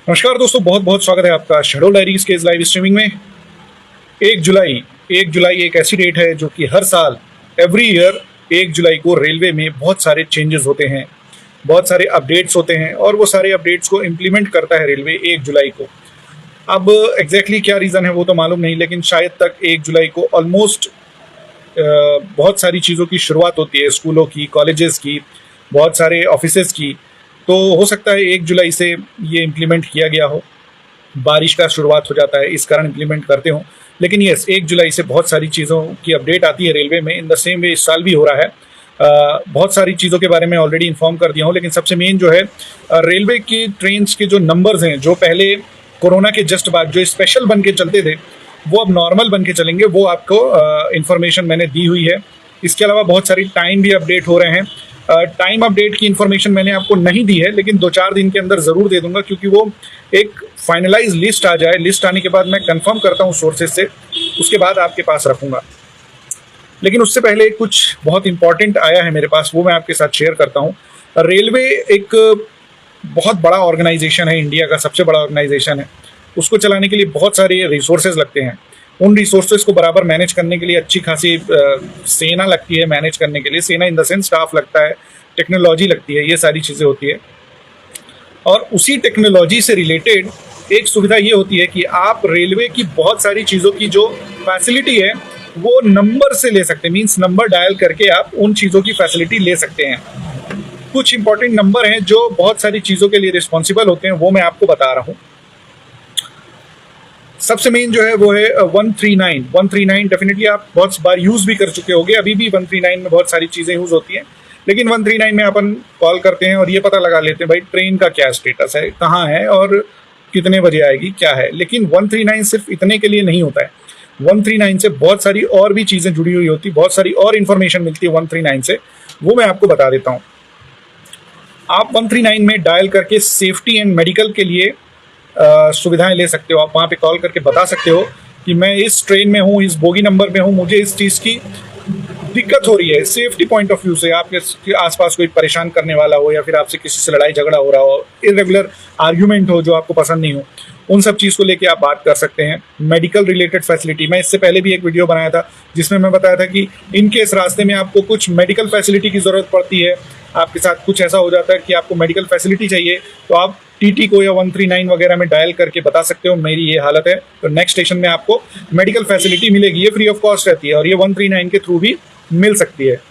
नमस्कार दोस्तों, बहुत बहुत स्वागत है आपका शैडो डायरीज के इस लाइव स्ट्रीमिंग में। 1 जुलाई एक ऐसी डेट है जो कि हर साल एवरी ईयर 1 जुलाई को रेलवे में बहुत सारे चेंजेस होते हैं, बहुत सारे अपडेट्स होते हैं और वो सारे अपडेट्स को इम्प्लीमेंट करता है रेलवे 1 जुलाई को। अब एग्जैक्टली क्या रीज़न है वो तो मालूम नहीं, लेकिन शायद तक 1 जुलाई को ऑलमोस्ट बहुत सारी चीज़ों की शुरुआत होती है, स्कूलों की, कॉलेजेस की, बहुत सारे ऑफिसेज की। तो हो सकता है 1 जुलाई से ये इम्प्लीमेंट किया गया हो, बारिश का शुरुआत हो जाता है इस कारण इम्प्लीमेंट करते हो। लेकिन यस, 1 जुलाई से बहुत सारी चीज़ों की अपडेट आती है रेलवे में। इन द सेम वे इस साल भी हो रहा है। बहुत सारी चीज़ों के बारे में ऑलरेडी इन्फॉर्म कर दिया हूँ, लेकिन सबसे मेन जो है रेलवे की ट्रेन्स के जो नंबर्स हैं, जो पहले कोरोना के जस्ट बाद जो स्पेशल बन के चलते थे वो अब नॉर्मल बन के चलेंगे, वो आपको इन्फॉर्मेशन मैंने दी हुई है। इसके अलावा बहुत सारी टाइम भी अपडेट हो रहे हैं। टाइम अपडेट की इन्फॉर्मेशन मैंने आपको नहीं दी है, लेकिन 2-4 दिन के अंदर ज़रूर दे दूंगा, क्योंकि वो एक फाइनलाइज लिस्ट आ जाए। लिस्ट आने के बाद मैं कंफर्म करता हूँ सोर्सेज से, उसके बाद आपके पास रखूंगा। लेकिन उससे पहले कुछ बहुत इंपॉर्टेंट आया है मेरे पास, वो मैं आपके साथ शेयर करता हूँ। रेलवे एक बहुत बड़ा ऑर्गेनाइजेशन है, इंडिया का सबसे बड़ा ऑर्गेनाइजेशन है। उसको चलाने के लिए बहुत सारे रिसोर्सेज लगते हैं। उन रिसोर्सेज को बराबर मैनेज करने के लिए अच्छी खासी सेना लगती है। मैनेज करने के लिए सेना इन द सेंस स्टाफ लगता है, टेक्नोलॉजी लगती है, ये सारी चीज़ें होती है। और उसी टेक्नोलॉजी से रिलेटेड एक सुविधा ये होती है कि आप रेलवे की बहुत सारी चीज़ों की जो फैसिलिटी है वो नंबर से ले सकते हैं। मीन्स नंबर डायल करके आप उन चीज़ों की फैसिलिटी ले सकते हैं। कुछ इंपॉर्टेंट नंबर हैं जो बहुत सारी चीज़ों के लिए रिस्पॉन्सिबल होते हैं, वो मैं आपको बता रहा हूँ। सबसे मेन जो है वो है 139। 139 डेफिनेटली आप बहुत बार यूज़ भी कर चुके होंगे। अभी भी 139 में बहुत सारी चीज़ें यूज़ होती हैं, लेकिन 139 में अपन कॉल करते हैं और ये पता लगा लेते हैं भाई ट्रेन का क्या स्टेटस है, कहाँ है और कितने बजे आएगी, क्या है। लेकिन 139 सिर्फ इतने के लिए नहीं होता है। 139 से बहुत सारी और भी चीज़ें जुड़ी हुई होती, बहुत सारी और इन्फॉर्मेशन मिलती है 139 से, वो मैं आपको बता देता हूँ। आप 139 में डायल करके सेफ्टी एंड मेडिकल के लिए सुविधाएं ले सकते हो। आप वहाँ पे कॉल करके बता सकते हो कि मैं इस ट्रेन में हूँ, इस बोगी नंबर में हूँ, मुझे इस चीज़ की दिक्कत हो रही है। सेफ्टी पॉइंट ऑफ व्यू से आपके आसपास कोई परेशान करने वाला हो, या फिर आपसे किसी से लड़ाई झगड़ा हो रहा हो, इरेगुलर आर्ग्यूमेंट हो जो आपको पसंद नहीं हो, उन सब चीज़ को लेके आप बात कर सकते हैं। मेडिकल रिलेटेड फैसिलिटी, मैं इससे पहले भी एक वीडियो बनाया था जिसमें मैं बताया था कि इन केस रास्ते में आपको कुछ मेडिकल फैसिलिटी की ज़रूरत पड़ती है, आपके साथ कुछ ऐसा हो जाता है कि आपको मेडिकल फैसिलिटी चाहिए, तो आप टीटी को या 139 वगैरह में डायल करके बता सकते हो मेरी ये हालत है, तो नेक्स्ट स्टेशन में आपको मेडिकल फैसिलिटी मिलेगी। ये फ्री ऑफ कॉस्ट रहती है और ये 139 के थ्रू भी मिल सकती है।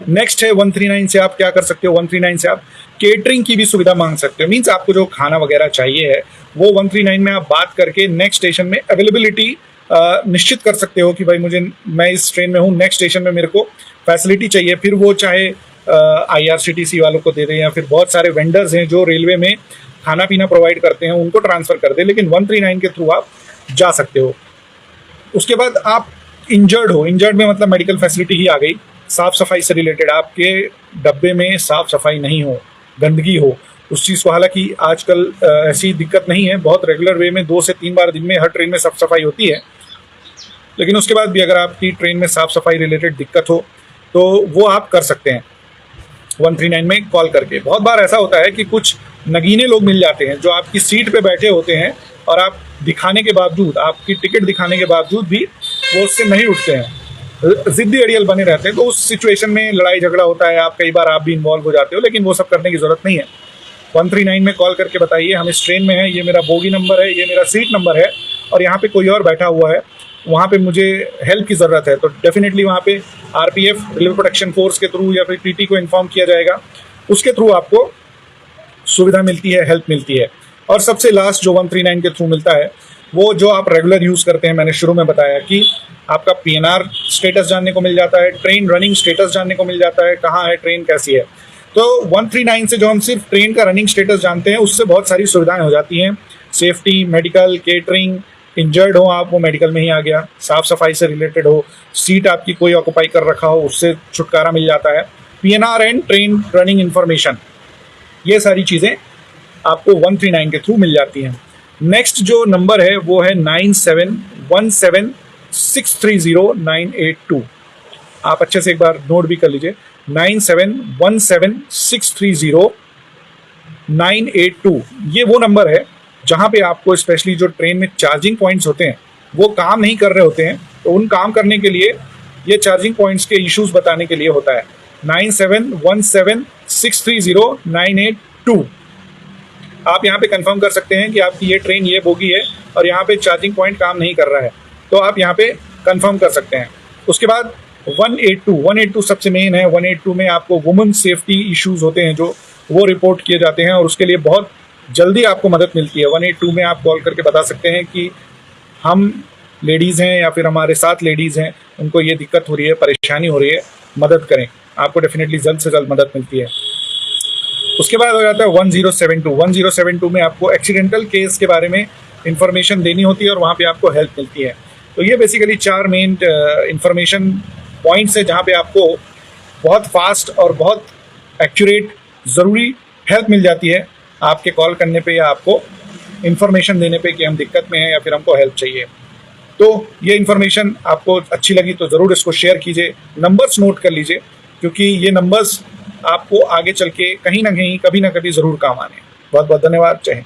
नेक्स्ट है 139 से आप क्या कर सकते हो, 139 से आप केटरिंग की भी सुविधा मांग सकते हो। मीन्स आपको जो खाना वगैरह चाहिए है वो 139 में आप बात करके नेक्स्ट स्टेशन में अवेलेबिलिटी निश्चित कर सकते हो कि भाई मैं इस ट्रेन में हूँ, नेक्स्ट स्टेशन में मेरे को फैसिलिटी चाहिए। फिर वो चाहे IRCTC वालों को दे दें या फिर बहुत सारे वेंडर्स हैं जो रेलवे में खाना पीना प्रोवाइड करते हैं, उनको ट्रांसफ़र कर दें, लेकिन 139 के थ्रू आप जा सकते हो। उसके बाद आप इंजर्ड हो, इंजर्ड में मतलब मेडिकल फैसिलिटी ही आ गई। साफ़ सफाई से रिलेटेड आपके डब्बे में साफ़ सफाई नहीं हो, गंदगी हो, उस चीज़ को, हालांकि आजकल ऐसी दिक्कत नहीं है, बहुत रेगुलर वे में 2 से 3 बार दिन में हर ट्रेन में साफ़ सफाई होती है। लेकिन उसके बाद भी अगर आपकी ट्रेन में साफ़ सफाई रिलेटेड दिक्कत हो तो वो आप कर सकते हैं 139 में कॉल करके। बहुत बार ऐसा होता है कि कुछ नगीने लोग मिल जाते हैं जो आपकी सीट पे बैठे होते हैं और आप दिखाने के बावजूद, आपकी टिकट दिखाने के बावजूद भी वो उससे नहीं उठते हैं, जिद्दी अड़ियल बने रहते हैं। तो उस सिचुएशन में लड़ाई झगड़ा होता है, कई बार आप भी इन्वॉल्व हो जाते हो, लेकिन वो सब करने की ज़रूरत नहीं है। 139 में कॉल करके बताइए हम इस ट्रेन में हैं, ये मेरा बोगी नंबर है, ये मेरा सीट नंबर है और यहाँ पे कोई और बैठा हुआ है, वहाँ पे मुझे हेल्प की ज़रूरत है। तो डेफिनेटली वहाँ पे RPF, रेलवे प्रोटेक्शन फोर्स के थ्रू या फिर TT को इन्फॉर्म किया जाएगा, उसके थ्रू आपको सुविधा मिलती है, हेल्प मिलती है। और सबसे लास्ट जो 139 के थ्रू मिलता है वो जो आप रेगुलर यूज़ करते हैं, मैंने शुरू में बताया कि आपका PNR स्टेटस जानने को मिल जाता है, ट्रेन रनिंग स्टेटस जानने को मिल जाता है, कहाँ है ट्रेन, कैसी है। तो 139 से जो हम सिर्फ ट्रेन का रनिंग स्टेटस जानते हैं उससे बहुत सारी सुविधाएँ हो जाती हैं। सेफ्टी, मेडिकल, केटरिंग, इंजर्ड हो आप, वो मेडिकल में ही आ गया, साफ सफाई से रिलेटेड हो, सीट आपकी कोई ऑक्यूपाई कर रखा हो, उससे छुटकारा मिल जाता है, PNR and train running information, ये सारी चीज़ें आपको 139 के थ्रू मिल जाती हैं। नेक्स्ट जो नंबर है वो है 9717630982। आप अच्छे से एक बार नोट भी कर लीजिए, 9717630982। 982 ये वो नंबर है जहाँ पे आपको स्पेशली जो ट्रेन में चार्जिंग पॉइंट्स होते हैं वो काम नहीं कर रहे होते हैं, तो उन काम करने के लिए ये चार्जिंग पॉइंट्स के इश्यूज बताने के लिए होता है। 9717630982 आप यहाँ पे कंफर्म कर सकते हैं कि आपकी ये ट्रेन ये बोगी है और यहाँ पे चार्जिंग पॉइंट काम नहीं कर रहा है, तो आप यहाँ पे कंफर्म कर सकते हैं। उसके बाद 182 सबसे मेन है। 182 में आपको वुमेन सेफ्टी इश्यूज होते हैं जो वो रिपोर्ट किए जाते हैं और उसके लिए बहुत जल्दी आपको मदद मिलती है। 182 में आप कॉल करके बता सकते हैं कि हम लेडीज़ हैं या फिर हमारे साथ लेडीज़ हैं, उनको ये दिक्कत हो रही है, परेशानी हो रही है, मदद करें। आपको डेफिनेटली जल्द से जल्द मदद मिलती है। उसके बाद हो जाता है 1072। 1072 में आपको एक्सीडेंटल केस के बारे में इंफॉर्मेशन देनी होती है और वहाँ पे आपको हेल्प मिलती है। तो ये बेसिकली 4 मेन इंफॉर्मेशन पॉइंट्स है जहाँ पे आपको बहुत फास्ट और बहुत एक्यूरेट ज़रूरी हेल्प मिल जाती है आपके कॉल करने पे या आपको इन्फॉर्मेशन देने पे कि हम दिक्कत में हैं या फिर हमको हेल्प चाहिए। तो ये इन्फॉर्मेशन आपको अच्छी लगी तो ज़रूर इसको शेयर कीजिए, नंबर्स नोट कर लीजिए, क्योंकि ये नंबर्स आपको आगे चल के कहीं ना कहीं कभी ना कभी ज़रूर काम आने हैं। बहुत बहुत धन्यवाद। जय हिंद।